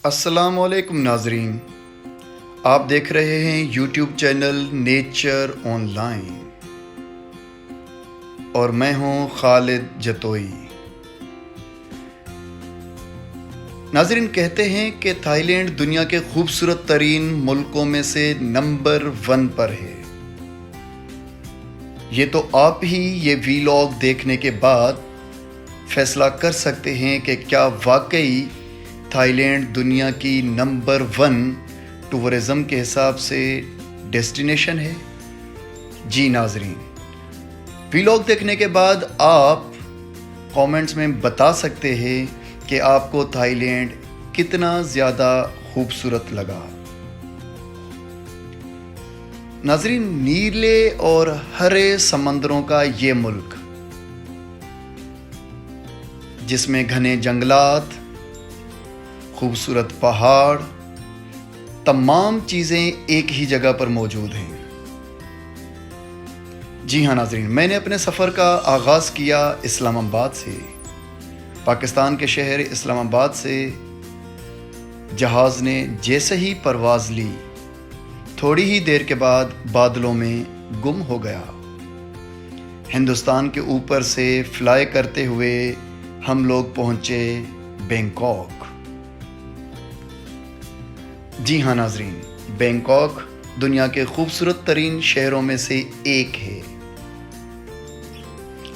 السلام علیکم ناظرین، آپ دیکھ رہے ہیں YouTube channel nature on line اور میں ہوں خالد جتوئی۔ ناظرین، کہتے ہیں کہ تھائی لینڈ دنیا کے خوبصورت ترین ملکوں میں سے نمبر 1 پر ہے۔ یہ تو آپ ہی یہ ویلاگ دیکھنے کے بعد فیصلہ کر سکتے ہیں کہ کیا واقعی تھائی لینڈ دنیا کی نمبر 1 ٹورزم کے حساب سے ڈیسٹینیشن ہے۔ جی ناظرین، ویلاگ دیکھنے کے بعد آپ کامنٹس میں بتا سکتے ہیں کہ آپ کو تھائی لینڈ کتنا زیادہ خوبصورت لگا۔ ناظرین، نیلے اور ہرے سمندروں کا یہ ملک، جس میں گھنے جنگلات، خوبصورت پہاڑ، تمام چیزیں ایک ہی جگہ پر موجود ہیں۔ جی ہاں ناظرین، میں نے اپنے سفر کا آغاز کیا اسلام آباد سے۔ پاکستان کے شہر اسلام آباد سے جہاز نے جیسے ہی پرواز لی، تھوڑی ہی دیر کے بعد بادلوں میں گم ہو گیا۔ ہندوستان کے اوپر سے فلائی کرتے ہوئے ہم لوگ پہنچے بینکاک۔ جی ہاں ناظرین، بینکاک دنیا کے خوبصورت ترین شہروں میں سے ایک ہے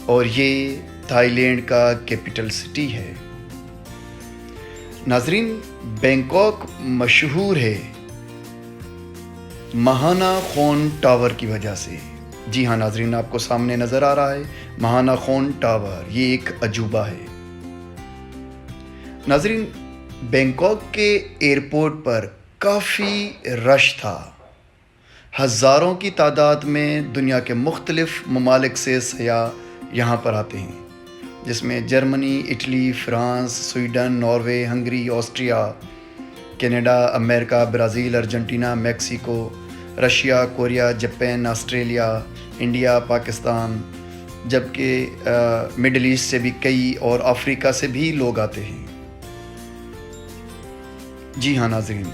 اور یہ تھائی لینڈ کا کیپٹل سٹی ہے۔ ناظرین، بینکاک مشہور ہے مہانا خون ٹاور کی وجہ سے۔ جی ہاں ناظرین، آپ کو سامنے نظر آ رہا ہے مہانا خون ٹاور، یہ ایک عجوبہ ہے۔ ناظرین، بینکاک کے ایئرپورٹ پر کافی رش تھا۔ ہزاروں کی تعداد میں دنیا کے مختلف ممالک سے سیاح یہاں پر آتے ہیں، جس میں Germany, Italy, France, Sweden, Norway, Hungary, Austria, Canada, America, Brazil, Argentina, Mexico, Russia, Korea, Japan, Australia, India, Pakistan, جبکہ مڈل ایسٹ سے بھی کئی اور افریقہ سے بھی لوگ آتے ہیں۔ جی ہاں ناظرین،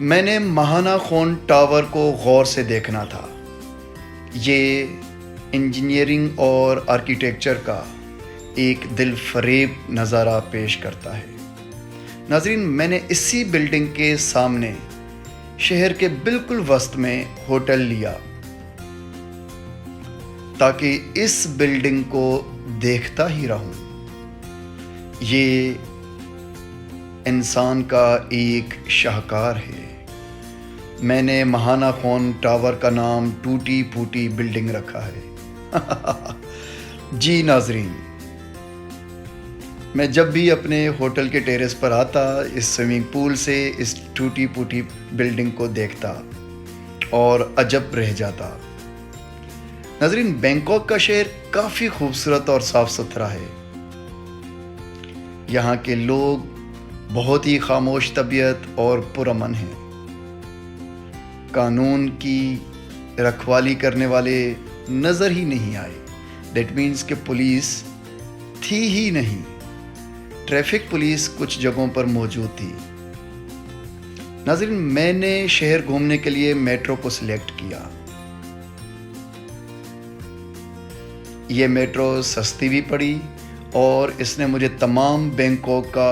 میں نے مہانا خون ٹاور کو غور سے دیکھنا تھا۔ یہ انجینئرنگ اور آرکیٹیکچر کا ایک دل فریب نظارہ پیش کرتا ہے۔ ناظرین، میں نے اسی بلڈنگ کے سامنے شہر کے بالکل وسط میں ہوٹل لیا تاکہ اس بلڈنگ کو دیکھتا ہی رہوں۔ یہ انسان کا ایک شاہکار ہے۔ میں نے مہانا خون ٹاور کا نام ٹوٹی پھوٹی بلڈنگ رکھا ہے۔ جی ناظرین، میں جب بھی اپنے ہوٹل کے ٹیرس پر آتا، اس سوئمنگ پول سے اس ٹوٹی پھوٹی بلڈنگ کو دیکھتا اور عجب رہ جاتا۔ ناظرین، بینکاک کا شہر کافی خوبصورت اور صاف ستھرا ہے۔ یہاں کے لوگ بہت ہی خاموش طبیعت اور پرامن ہیں۔ قانون کی رکھوالی کرنے والے نظر ہی نہیں آئے۔ دیٹ مینس کہ پولیس تھی ہی نہیں۔ ٹریفک پولیس کچھ جگہوں پر موجود تھی۔ ناظرین، میں نے شہر گھومنے کے لیے میٹرو کو سلیکٹ کیا۔ یہ میٹرو سستی بھی پڑی اور اس نے مجھے تمام بینکاک کا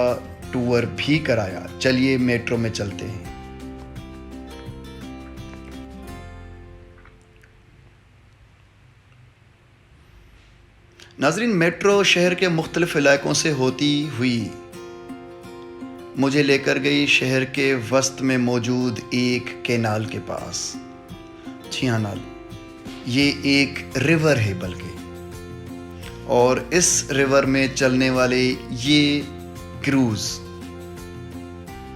ٹور بھی کرایا۔ چلیے میٹرو میں چلتے ہیں۔ ناظرین، میٹرو شہر کے مختلف علاقوں سے ہوتی ہوئی مجھے لے کر گئی شہر کے وسط میں موجود ایک کینال کے پاس۔ جی ہاں یہ ایک ریور ہے بلکہ، اور اس ریور میں چلنے والے یہ کروز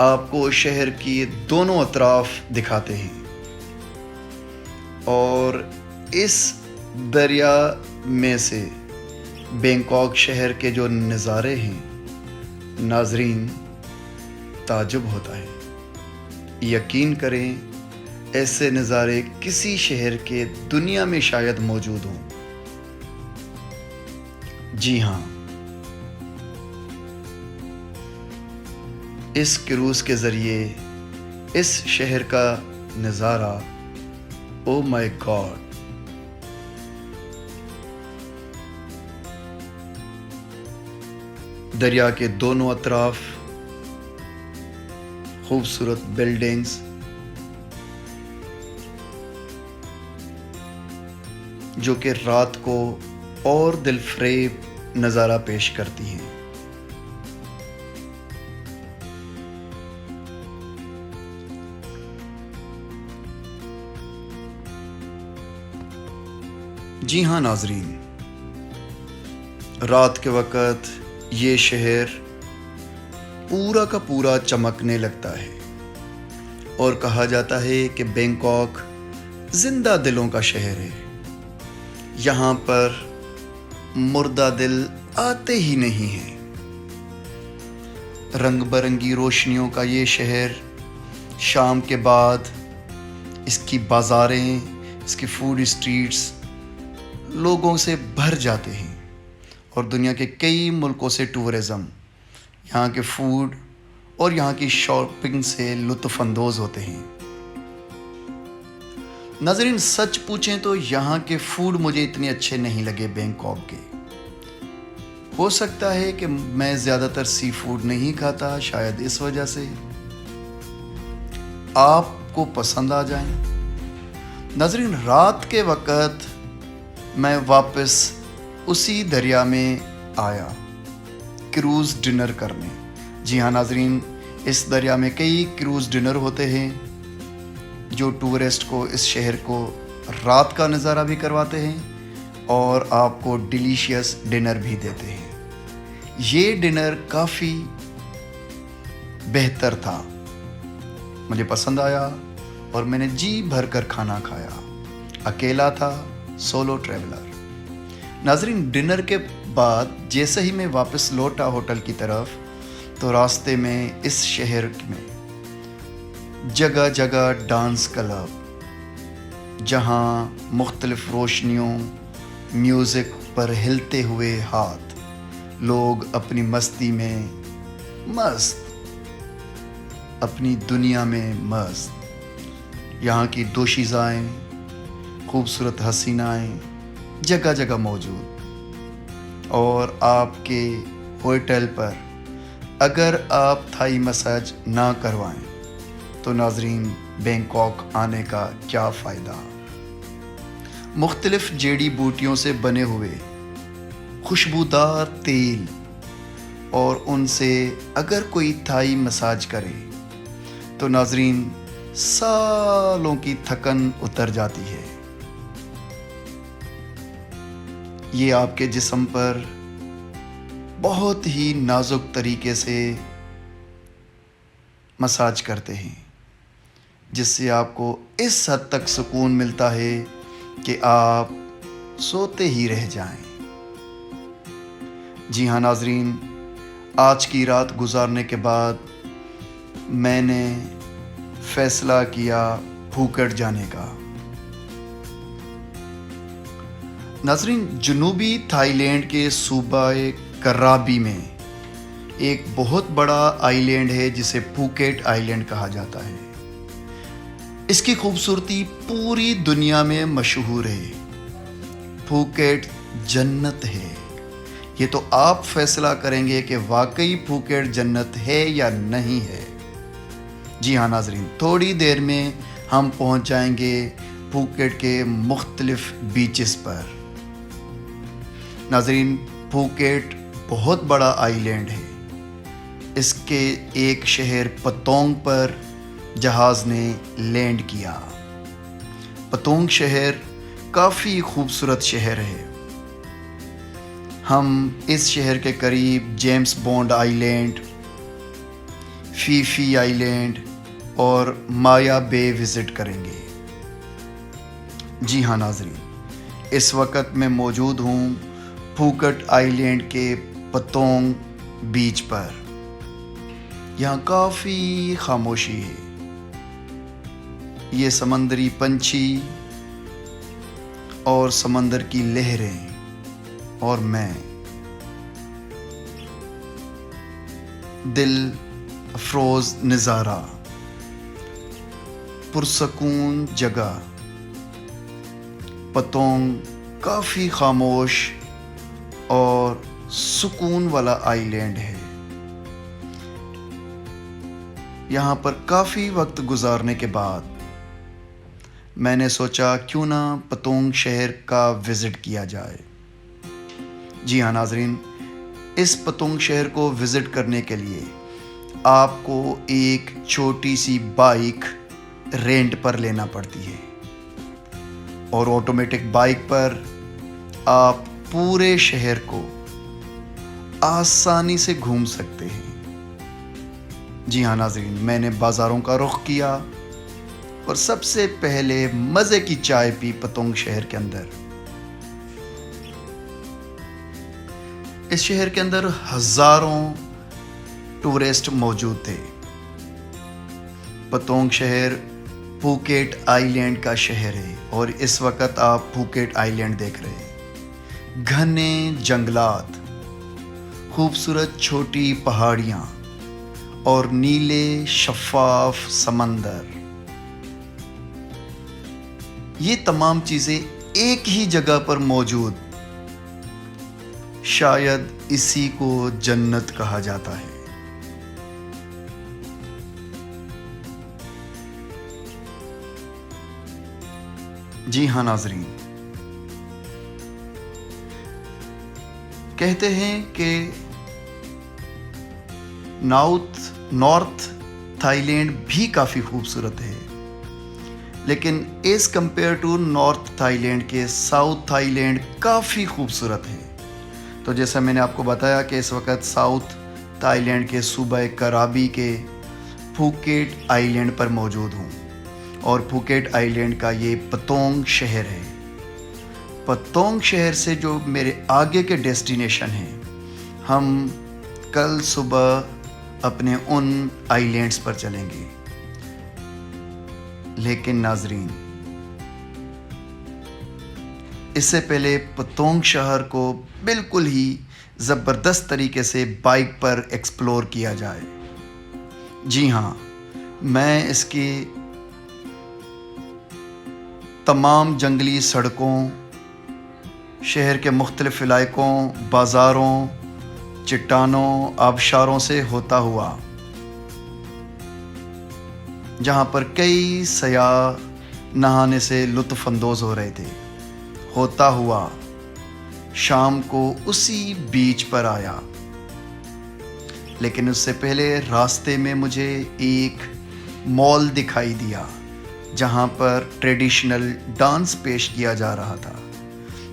آپ کو شہر کی دونوں اطراف دکھاتے ہیں، اور اس دریا میں سے بینکاک شہر کے جو نظارے ہیں، ناظرین تعجب ہوتا ہے۔ یقین کریں، ایسے نظارے کسی شہر کے دنیا میں شاید موجود ہوں۔ جی ہاں، اس کروز کے ذریعے اس شہر کا نظارہ، او مائی گاڈ! دریا کے دونوں اطراف خوبصورت بلڈنگز جو کہ رات کو اور دل فریب نظارہ پیش کرتی ہیں۔ جی ہاں ناظرین، رات کے وقت یہ شہر پورا کا پورا چمکنے لگتا ہے اور کہا جاتا ہے کہ بینکاک زندہ دلوں کا شہر ہے۔ یہاں پر مردہ دل آتے ہی نہیں ہیں۔ رنگ برنگی روشنیوں کا یہ شہر شام کے بعد اس کی بازاریں، اس کی فوڈ اسٹریٹس لوگوں سے بھر جاتے ہیں اور دنیا کے کئی ملکوں سے ٹورزم یہاں کے فوڈ اور یہاں کی شاپنگ سے لطف اندوز ہوتے ہیں۔ ناظرین، سچ پوچھیں تو یہاں کے فوڈ مجھے اتنے اچھے نہیں لگے بینکاک کے۔ ہو سکتا ہے کہ میں زیادہ تر سی فوڈ نہیں کھاتا، شاید اس وجہ سے آپ کو پسند آ جائیں۔ ناظرین، رات کے وقت میں واپس اسی دریا میں آیا کروز ڈنر کرنے۔ جی ہاں ناظرین، اس دریا میں کئی کروز ڈنر ہوتے ہیں جو ٹورسٹ کو اس شہر کو رات کا نظارہ بھی کرواتے ہیں اور آپ کو ڈیلیشیس ڈنر بھی دیتے ہیں۔ یہ ڈنر کافی بہتر تھا، مجھے پسند آیا اور میں نے جی بھر کر کھانا کھایا۔ اکیلا تھا، سولو ٹریولر۔ ناظرین، ڈنر کے بعد جیسے ہی میں واپس لوٹا ہوٹل کی طرف تو راستے میں اس شہر میں جگہ جگہ ڈانس کلب، جہاں مختلف روشنیوں، میوزک پر ہلتے ہوئے ہاتھ، لوگ اپنی مستی میں مست، اپنی دنیا میں مست۔ یہاں کی دوشیزائیں، خوبصورت حسینائیں جگہ جگہ موجود، اور آپ کے ہوٹل پر اگر آپ تھائی مساج نہ کروائیں تو ناظرین، بینکاک آنے کا کیا فائدہ؟ مختلف جڑی بوٹیوں سے بنے ہوئے خوشبودار تیل، اور ان سے اگر کوئی تھائی مساج کرے تو ناظرین سالوں کی تھکن اتر جاتی ہے۔ یہ آپ کے جسم پر بہت ہی نازک طریقے سے مساج کرتے ہیں، جس سے آپ کو اس حد تک سکون ملتا ہے کہ آپ سوتے ہی رہ جائیں۔ جی ہاں ناظرین، آج کی رات گزارنے کے بعد میں نے فیصلہ کیا پھوکٹ جانے کا۔ ناظرین، جنوبی تھائی لینڈ کے صوبہ کرابی میں ایک بہت بڑا آئی لینڈ ہے جسے پھوکٹ آئی لینڈ کہا جاتا ہے۔ اس کی خوبصورتی پوری دنیا میں مشہور ہے۔ پھوکٹ جنت ہے۔ یہ تو آپ فیصلہ کریں گے کہ واقعی پھوکٹ جنت ہے یا نہیں ہے۔ جی ہاں ناظرین، تھوڑی دیر میں ہم پہنچ جائیں گے پھوکٹ کے مختلف بیچز پر۔ ناظرین، پھوکٹ بہت بڑا آئی لینڈ ہے۔ اس کے ایک شہر پتونگ پر جہاز نے لینڈ کیا۔ پتونگ شہر کافی خوبصورت شہر ہے۔ ہم اس شہر کے قریب جیمز بونڈ آئی لینڈ، فی آئی لینڈ اور مایا بے وزٹ کریں گے۔ جی ہاں ناظرین، اس وقت میں موجود ہوں پھوکٹ آئی لینڈ کے پتونگ بیچ پر۔ یہاں کافی خاموشی ہے۔ یہ سمندری پنچھی اور سمندر کی لہریں اور میں، دل افروز نظارہ، پرسکون جگہ، پتونگ کافی خاموش اور سکون والا آئی لینڈ ہے۔ یہاں پر کافی وقت گزارنے کے بعد میں نے سوچا کیوں نہ پتونگ شہر کا وزٹ کیا جائے۔ جی ہاں ناظرین، اس پتونگ شہر کو وزٹ کرنے کے لیے آپ کو ایک چھوٹی سی بائک رینٹ پر لینا پڑتی ہے، اور آٹومیٹک بائک پر آپ پورے شہر کو آسانی سے گھوم سکتے ہیں۔ جی ہاں ناظرین، میں نے بازاروں کا رخ کیا اور سب سے پہلے مزے کی چائے پی پتونگ شہر کے اندر۔ اس شہر کے اندر ہزاروں ٹورسٹ موجود تھے۔ پتونگ شہر پھوکیٹ آئی لینڈ کا شہر ہے، اور اس وقت آپ پھوکیٹ آئی لینڈ دیکھ رہے ہیں۔ گھنے جنگلات، خوبصورت چھوٹی پہاڑیاں اور نیلے شفاف سمندر، یہ تمام چیزیں ایک ہی جگہ پر موجود، شاید اسی کو جنت کہا جاتا ہے۔ جی ہاں ناظرین، کہتے ہیں کہ نارتھ تھائی لینڈ بھی کافی خوبصورت ہے، لیکن as compare to north Thailand کے ساؤتھ تھائی لینڈ کافی خوبصورت ہے۔ تو جیسا میں نے آپ کو بتایا کہ اس وقت ساؤتھ تھائی لینڈ کے صوبہ کرابی کے پھوکیٹ آئی لینڈ پر موجود ہوں، اور پھوکیٹ آئی لینڈ کا یہ پتونگ شہر ہے۔ پتونگ شہر سے جو میرے آگے کے ڈیسٹینیشن ہیں، ہم کل صبح اپنے ان آئی لینڈز پر چلیں گے۔ لیکن ناظرین، اس سے پہلے پتونگ شہر کو بالکل ہی زبردست طریقے سے بائک پر ایکسپلور کیا جائے۔ جی ہاں، میں اس کی تمام جنگلی سڑکوں، شہر کے مختلف علاقوں، بازاروں، چٹانوں، آبشاروں سے ہوتا ہوا، جہاں پر کئی سیاح نہانے سے لطف اندوز ہو رہے تھے، ہوتا ہوا شام کو اسی بیچ پر آیا۔ لیکن اس سے پہلے راستے میں مجھے ایک مال دکھائی دیا، جہاں پر ٹریڈیشنل ڈانس پیش کیا جا رہا تھا۔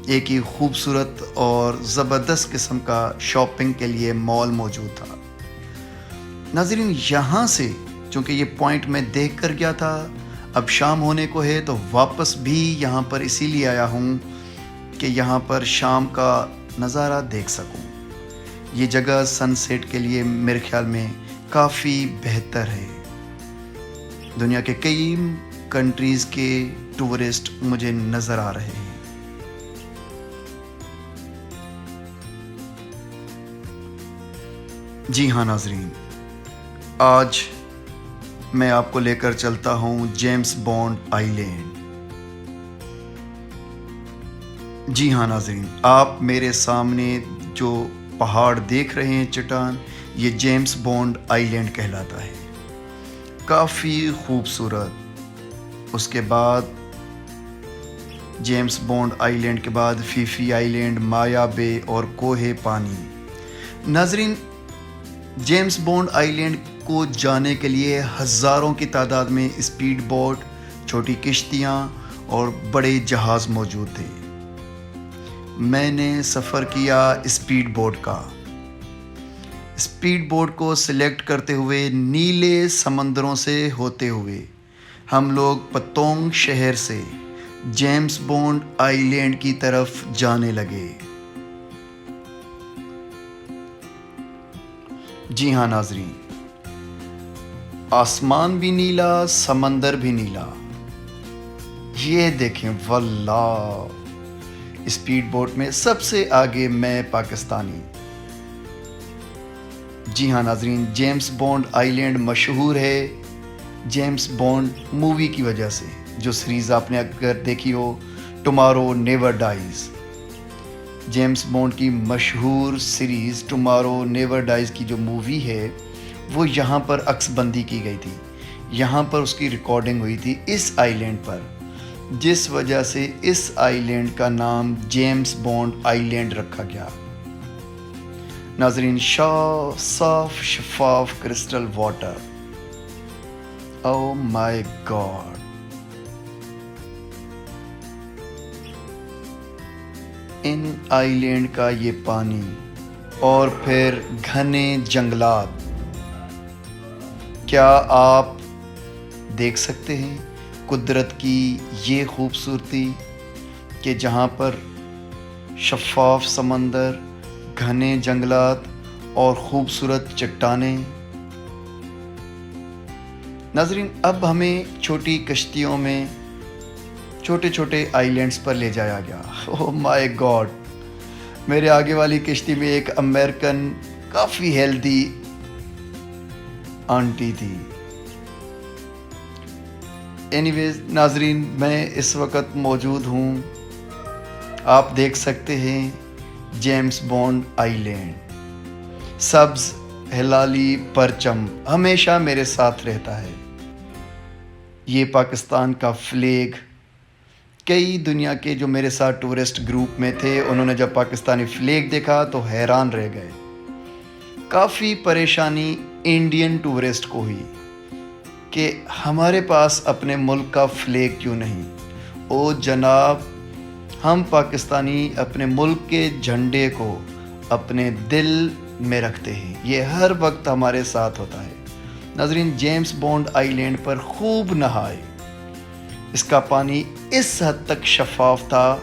ایک ہی خوبصورت اور زبردست قسم کا شاپنگ کے لیے مال موجود تھا۔ ناظرین، یہاں سے چونکہ یہ پوائنٹ میں دیکھ کر گیا تھا، اب شام ہونے کو ہے تو واپس بھی یہاں پر اسی لیے آیا ہوں کہ یہاں پر شام کا نظارہ دیکھ سکوں۔ یہ جگہ سن سیٹ کے لیے میرے خیال میں کافی بہتر ہے۔ دنیا کے کئی کنٹریز کے ٹورسٹ مجھے نظر آ رہے ہیں۔ جی ہاں ناظرین، آج میں آپ کو لے کر چلتا ہوں جیمز بانڈ آئی لینڈ۔ جی ہاں ناظرین، آپ میرے سامنے جو پہاڑ دیکھ رہے ہیں، چٹان، یہ جیمز بانڈ آئی لینڈ کہلاتا ہے۔ کافی خوبصورت۔ اس کے بعد جیمز بانڈ آئی لینڈ کے بعد فیفی آئی لینڈ، مایا بے اور کوہ پانی۔ ناظرین، جیمز بانڈ آئی لینڈ کو جانے کے لیے ہزاروں کی تعداد میں اسپیڈ بوٹ، چھوٹی کشتیاں اور بڑے جہاز موجود تھے۔ میں نے سفر کیا اسپیڈ بوٹ کا۔ اسپیڈ بوٹ کو سلیکٹ کرتے ہوئے نیلے سمندروں سے ہوتے ہوئے ہم لوگ پتونگ شہر سے جیمز بانڈ آئی لینڈ کی طرف جانے لگے۔ جی ہاں ناظرین، آسمان بھی نیلا، سمندر بھی نیلا۔ یہ دیکھیں، واللہ، اسپیڈ بوٹ میں سب سے آگے میں پاکستانی۔ جی ہاں ناظرین، جیمس بانڈ آئی لینڈ مشہور ہے جیمس بانڈ مووی کی وجہ سے، جو سیریز آپ نے اگر دیکھی ہو، tomorrow never dies. James Bond کی مشہور سیریز ٹمارو نیور ڈائز کی جو مووی ہے وہ یہاں پر عکس بندی کی گئی تھی، یہاں پر اس کی ریکارڈنگ ہوئی تھی اس آئی لینڈ پر، جس وجہ سے اس آئی لینڈ کا نام جیمس بانڈ آئی لینڈ رکھا گیا۔ ناظرین، صاف شفاف کرسٹل واٹر، او مائی گاڈ! ان آئی لینڈ کا یہ پانی اور پھر گھنے جنگلات، کیا آپ دیکھ سکتے ہیں قدرت کی یہ خوبصورتی کہ جہاں پر شفاف سمندر، گھنے جنگلات اور خوبصورت چٹانیں۔ ناظرین، اب ہمیں چھوٹی کشتیوں میں چھوٹے چھوٹے آئی لینڈز پر لے جایا گیا۔ او مائی گاڈ! میرے آگے والی کشتی میں ایک امریکن کافی ہیلدی آنٹی تھی۔ اینی ویز ناظرین، میں اس وقت موجود ہوں، آپ دیکھ سکتے ہیں جیمس بانڈ آئی لینڈ، سبز ہلالی پرچم ہمیشہ میرے ساتھ رہتا ہے۔ یہ پاکستان کا فلیگ، کئی دنیا کے جو میرے ساتھ ٹورسٹ گروپ میں تھے، انہوں نے جب پاکستانی فلیگ دیکھا تو حیران رہ گئے۔ کافی پریشانی انڈین ٹورسٹ کو ہوئی کہ ہمارے پاس اپنے ملک کا فلیگ کیوں نہیں؟ او جناب، ہم پاکستانی اپنے ملک کے جھنڈے کو اپنے دل میں رکھتے ہیں، یہ ہر وقت ہمارے ساتھ ہوتا ہے۔ ناظرین، جیمس بانڈ آئی لینڈ پر خوب نہائے۔ اس کا پانی اس حد تک شفاف تھا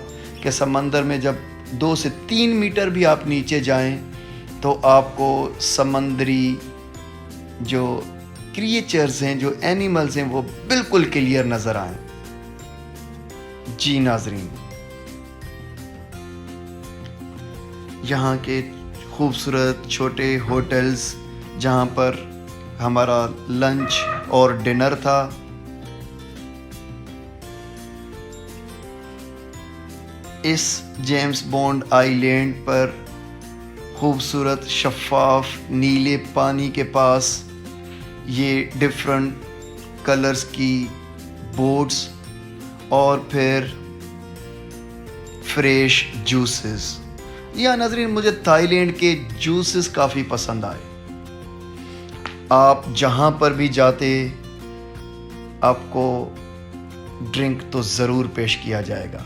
کہ سمندر میں جب 2 سے 3 میٹر بھی آپ نیچے جائیں تو آپ کو سمندری جو کریچرز ہیں، جو اینیملز ہیں، وہ بالکل کلیئر نظر آئیں۔ جی ناظرین، یہاں کے خوبصورت چھوٹے ہوٹلز جہاں پر ہمارا لنچ اور ڈنر تھا، اس جیمس بانڈ آئی لینڈ پر خوبصورت شفاف نیلے پانی کے پاس یہ ڈفرنٹ کلرز کی بوٹس اور پھر فریش جوسز۔ یا ناظرین، مجھے تھائی لینڈ کے جوسز کافی پسند آئے۔ آپ جہاں پر بھی جاتے آپ کو ڈرنک تو ضرور پیش کیا جائے گا۔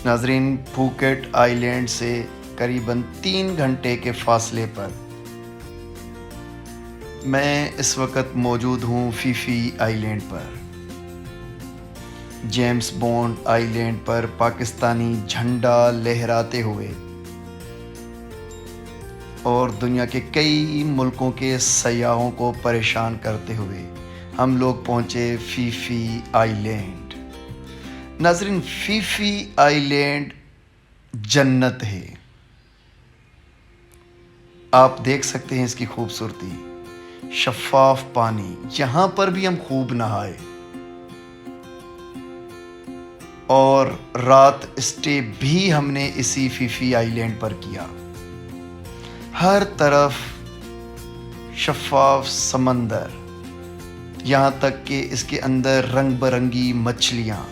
ناظرین، پھوکیٹ آئی لینڈ سے قریباً 3 گھنٹے کے فاصلے پر میں اس وقت موجود ہوں فیفی آئی لینڈ پر۔ جیمس بانڈ آئی لینڈ پر پاکستانی جھنڈا لہراتے ہوئے اور دنیا کے کئی ملکوں کے سیاحوں کو پریشان کرتے ہوئے ہم لوگ پہنچے فیفی آئی لینڈ۔ ناظرین، فیفی آئی لینڈ جنت ہے، آپ دیکھ سکتے ہیں اس کی خوبصورتی، شفاف پانی، یہاں پر بھی ہم خوب نہائے اور رات اسٹے بھی ہم نے اسی فیفی آئی لینڈ پر کیا۔ ہر طرف شفاف سمندر، یہاں تک کہ اس کے اندر رنگ برنگی مچھلیاں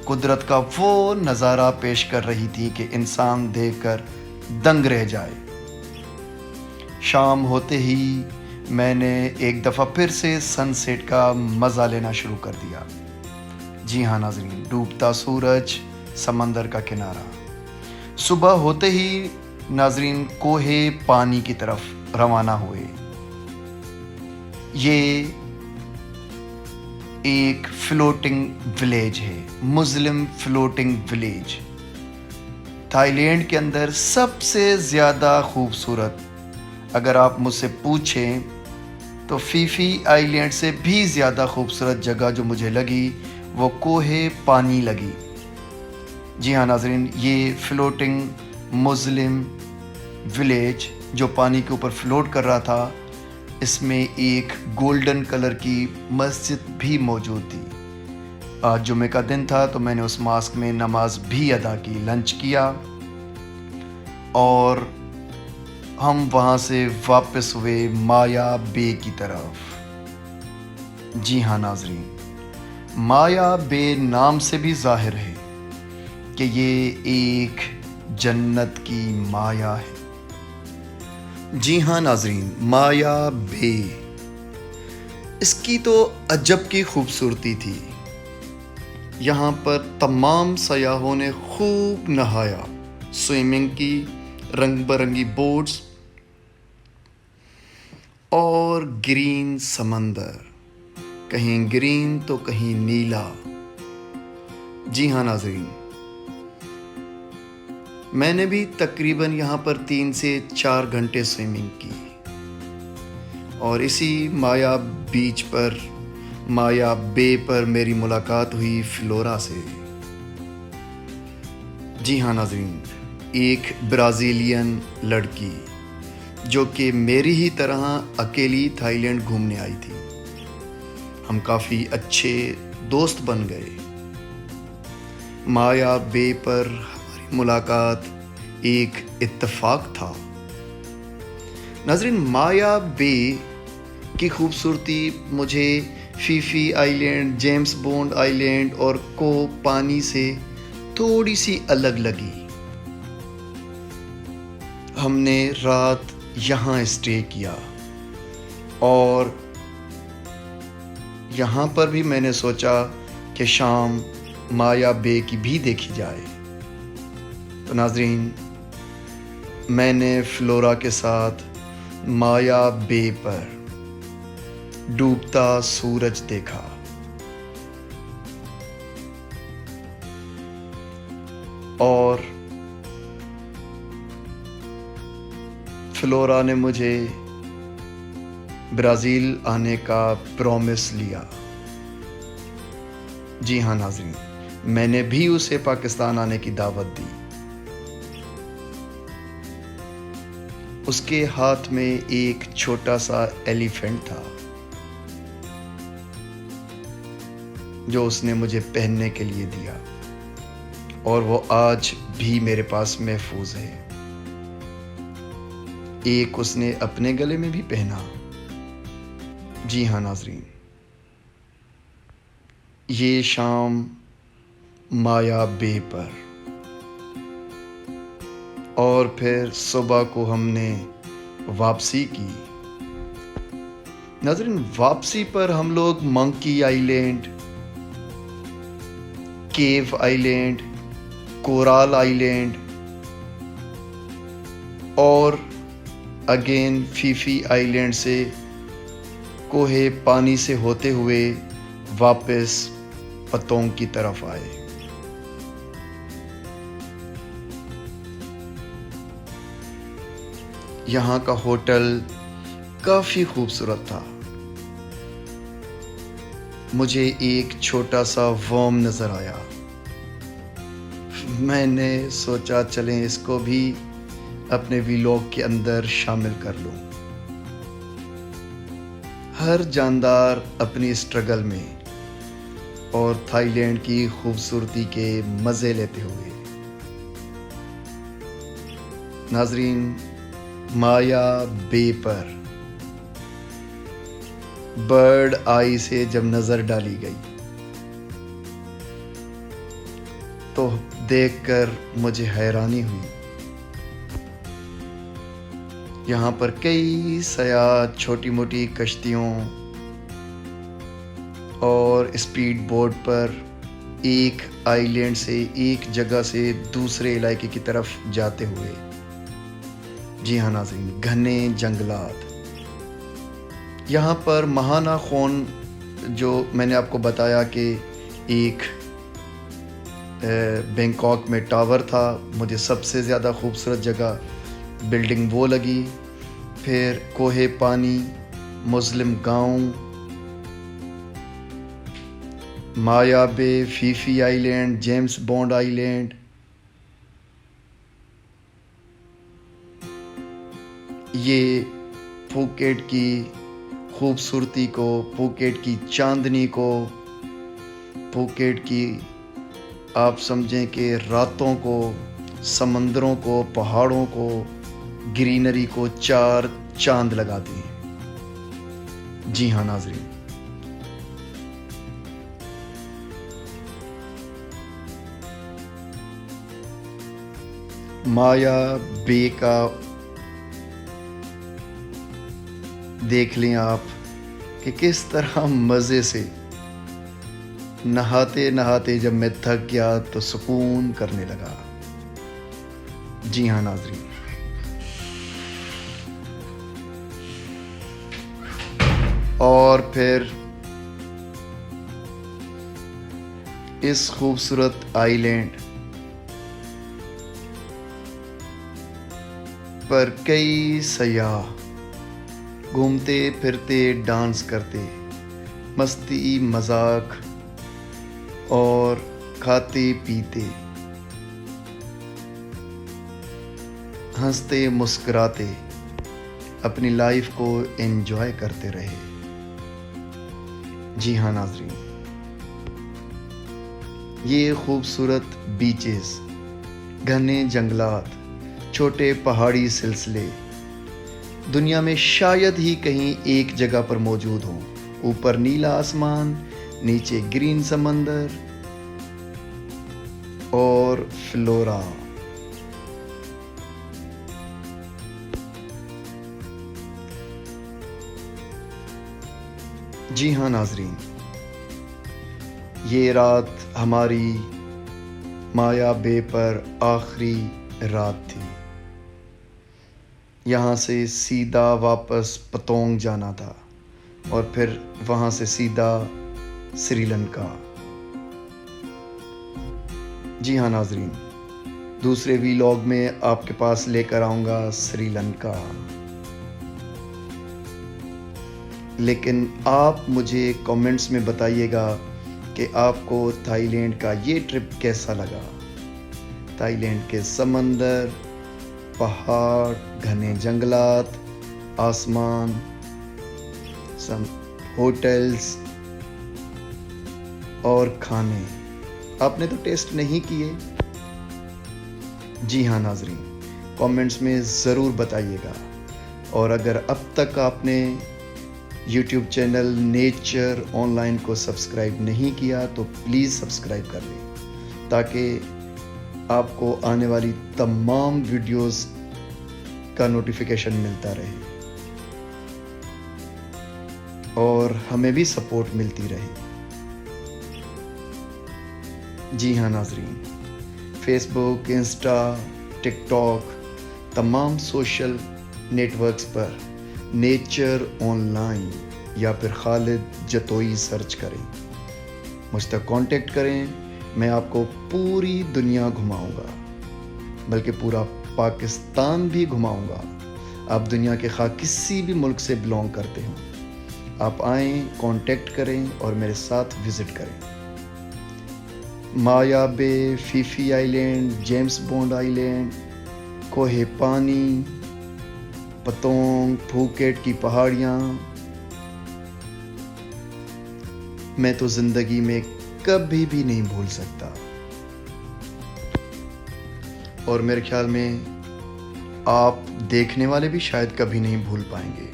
قدرت کا وہ نظارہ پیش کر رہی تھی کہ انسان دیکھ کر دنگ رہ جائے۔ شام ہوتے ہی میں نے ایک دفعہ پھر سے سن سیٹ کا مزہ لینا شروع کر دیا۔ جی ہاں ناظرین، ڈوبتا سورج، سمندر کا کنارہ۔ صبح ہوتے ہی ناظرین کوہ پانی کی طرف روانہ ہوئے۔ یہ ایک فلوٹنگ ولیج ہے، مسلم فلوٹنگ ولیج، تھائی لینڈ کے اندر سب سے زیادہ خوبصورت۔ اگر آپ مجھ سے پوچھیں تو فیفی آئی لینڈ سے بھی زیادہ خوبصورت جگہ جو مجھے لگی وہ کوہ پانی لگی۔ جی ہاں ناظرین، یہ فلوٹنگ مسلم ولیج جو پانی کے اوپر فلوٹ کر رہا تھا، اس میں ایک گولڈن کلر کی مسجد بھی موجود تھی۔ آج جمعہ کا دن تھا تو میں نے اس ماسک میں نماز بھی ادا کی، لنچ کیا اور ہم وہاں سے واپس ہوئے مایا بے کی طرف۔ جی ہاں ناظرین، مایا بے نام سے بھی ظاہر ہے کہ یہ ایک جنت کی مایا ہے۔ جی ہاں ناظرین، مایا بے، اس کی تو عجب کی خوبصورتی تھی۔ یہاں پر تمام سیاحوں نے خوب نہایا، سوئمنگ کی، رنگ برنگی بوٹس اور گرین سمندر، کہیں گرین تو کہیں نیلا۔ جی ہاں ناظرین، میں نے بھی تقریباً یہاں پر 3 سے 4 گھنٹے سوئمنگ کی اور اسی مایا بیچ پر، مایا بے پر میری ملاقات ہوئی فلورا سے۔ جی ہاں ناظرین، ایک برازیلین لڑکی جو کہ میری ہی طرح اکیلی تھائی لینڈ گھومنے آئی تھی۔ ہم کافی اچھے دوست بن گئے۔ مایا بے پر ہماری ملاقات ایک اتفاق تھا۔ ناظرین، مایا بے کی خوبصورتی مجھے فیفی آئی لینڈ، جیمز بونڈ آئی لینڈ اور کو پانی سے تھوڑی سی الگ لگی۔ ہم نے رات یہاں اسٹے کیا اور یہاں پر بھی میں نے سوچا کہ شام مایا بے کی بھی دیکھی جائے۔ تو ناظرین، میں نے فلورا کے ساتھ مایا بے پر ڈوبتا سورج دیکھا۔ اور فلورا نے مجھے برازیل آنے کا پرومس لیا۔ جی ہاں ناظرین، میں نے بھی اسے پاکستان آنے کی دعوت دی۔ اس کے ہاتھ میں ایک چھوٹا سا ایلیفینٹ تھا جو اس نے مجھے پہننے کے لیے دیا اور وہ آج بھی میرے پاس محفوظ ہے۔ ایک اس نے اپنے گلے میں بھی پہنا۔ جی ہاں ناظرین، یہ شام مایا بے پر، اور پھر صبح کو ہم نے واپسی کی۔ ناظرین، واپسی پر ہم لوگ منکی آئی لینڈ، کیو آئی لینڈ، کورال آئی لینڈ اور اگین فیفی آئی لینڈ سے کوہ پانی سے ہوتے ہوئے واپس پتونگ کی طرف آئے۔ یہاں کا ہوٹل کافی خوبصورت تھا۔ مجھے ایک چھوٹا سا ورم نظر آیا۔ میں نے سوچا چلیں اس کو بھی اپنے ویلاگ کے اندر شامل کر لوں۔ ہر جاندار اپنی اسٹرگل میں اور تھائی لینڈ کی خوبصورتی کے مزے لیتے ہوئے۔ ناظرین، مایا بے پر برڈ آئی سے جب نظر ڈالی گئی تو دیکھ کر مجھے حیرانی ہوئی۔ یہاں پر کئی سیاح چھوٹی موٹی کشتیوں اور اسپیڈ بوٹ پر ایک آئی لینڈ سے، ایک جگہ سے دوسرے علاقے کی طرف جاتے ہوئے۔ جی ہاں ناظرین، گھنے جنگلات۔ یہاں پر مہانا خون، جو میں نے آپ کو بتایا کہ ایک بینکاک میں ٹاور تھا، مجھے سب سے زیادہ خوبصورت جگہ بلڈنگ وہ لگی۔ پھر کوہ پانی، مسلم گاؤں، مایا بے، فیفی آئی لینڈ، جیمز بونڈ آئی لینڈ یہ پھوکیٹ کی خوبصورتی کو، پھوکیٹ کی چاندنی کو، پھوکیٹ کی آپ سمجھیں کہ راتوں کو، سمندروں کو، پہاڑوں کو، گرینری کو چار چاند لگاتی ہیں۔ جی ہاں ناظرین، مایا بے کا دیکھ لیں آپ کہ کس طرح مزے سے نہاتے نہاتے جب میں تھک گیا تو سکون کرنے لگا۔ جی ہاں ناظرین، اور پھر اس خوبصورت آئی لینڈ پر کئی سیاح گھومتے پھرتے، ڈانس کرتے، مستی مذاق اور کھاتے پیتے، ہنستے مسکراتے اپنی لائف کو انجوائے کرتے رہے۔ جی ہاں ناظرین، یہ خوبصورت بیچز، گھنے جنگلات، چھوٹے پہاڑی سلسلے دنیا میں شاید ہی کہیں ایک جگہ پر موجود ہوں۔ اوپر نیلا آسمان، نیچے گرین سمندر اور فلورا۔ جی ہاں ناظرین، یہ رات ہماری مایا بے پر آخری رات تھی۔ یہاں سے سیدھا واپس پتونگ جانا تھا اور پھر وہاں سے سیدھا سری لنکا۔ جی ہاں ناظرین، دوسرے ویلاگ میں آپ کے پاس لے کر آؤں گا سری لنکا، لیکن آپ مجھے کامنٹس میں بتائیے گا کہ آپ کو تھائی لینڈ کا یہ ٹرپ کیسا لگا۔ تھائی لینڈ کے سمندر، پہاڑ، گھنے جنگلات، آسمان، ہوٹلز اور کھانے آپ نے تو ٹیسٹ نہیں کیے؟ جی ہاں ناظرین، کامنٹس میں ضرور بتائیے گا، اور اگر اب تک آپ نے YouTube channel nature on line کو سبسکرائب نہیں کیا تو پلیز سبسکرائب کر لیں، تاکہ آپ کو آنے والی تمام ویڈیوز کا نوٹیفیکیشن ملتا رہے اور ہمیں بھی سپورٹ ملتی رہے۔ جی ہاں ناظرین، Facebook, Insta, TikTok, تمام سوشل نیٹ ورکس پر نیچر آن لائن یا پھر خالد جتوئی سرچ کریں، مجھ تک کانٹیکٹ کریں، میں آپ کو پوری دنیا گھماؤں گا، بلکہ پورا پاکستان بھی گھماؤں گا۔ آپ دنیا کے خواہ کسی بھی ملک سے بلانگ کرتے ہوں، آپ آئیں، کانٹیکٹ کریں اور میرے ساتھ وزٹ کریں۔ مایا بے، فیفی آئی لینڈ، جیمز بونڈ آئی لینڈ، کوہ پانی، پتونگ، پھوکیٹ کی پہاڑیاں، میں تو زندگی میں کبھی بھی نہیں بھول سکتا، اور میرے خیال میں آپ دیکھنے والے بھی شاید کبھی نہیں بھول پائیں گے۔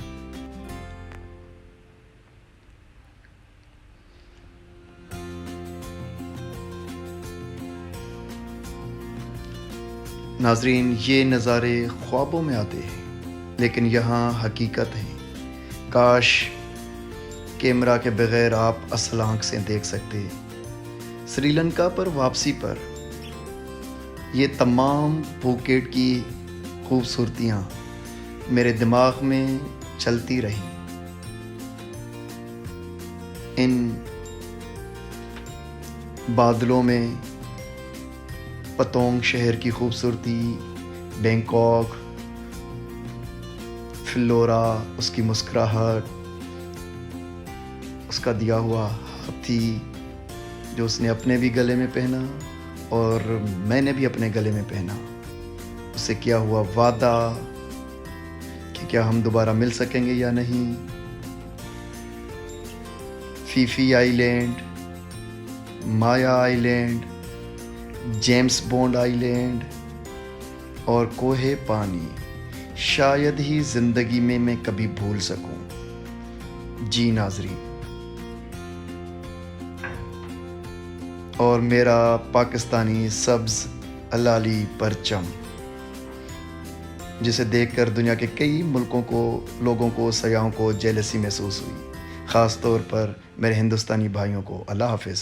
ناظرین، یہ نظارے خوابوں میں آتے ہیں لیکن یہاں حقیقت ہے۔ کاش کیمرہ کے بغیر آپ اصل آنکھ سے دیکھ سکتے۔ سری لنکا پر واپسی پر یہ تمام پھوکیٹ کی خوبصورتیاں میرے دماغ میں چلتی رہیں۔ ان بادلوں میں پتونگ شہر کی خوبصورتی، بینکاک، فلورا، اس کی مسکراہٹ، اس کا دیا ہوا ہاتھی جو اس نے اپنے بھی گلے میں پہنا اور میں نے بھی اپنے گلے میں پہنا، اس سے کیا ہوا وعدہ کہ کہ کیا ہم دوبارہ مل سکیں گے یا نہیں. فیفی آئی لینڈ، مایا آئی لینڈ، جیمز بونڈ آئی لینڈ اور کوہ پانی شاید ہی زندگی میں کبھی بھول سکوں. جی ناظرین، اور میرا پاکستانی سبز ہلالی پرچم، جسے دیکھ کر دنیا کے کئی ملکوں کو، لوگوں کو، سیاحوں کو جیلسی محسوس ہوئی، خاص طور پر میرے ہندوستانی بھائیوں کو. اللہ حافظ.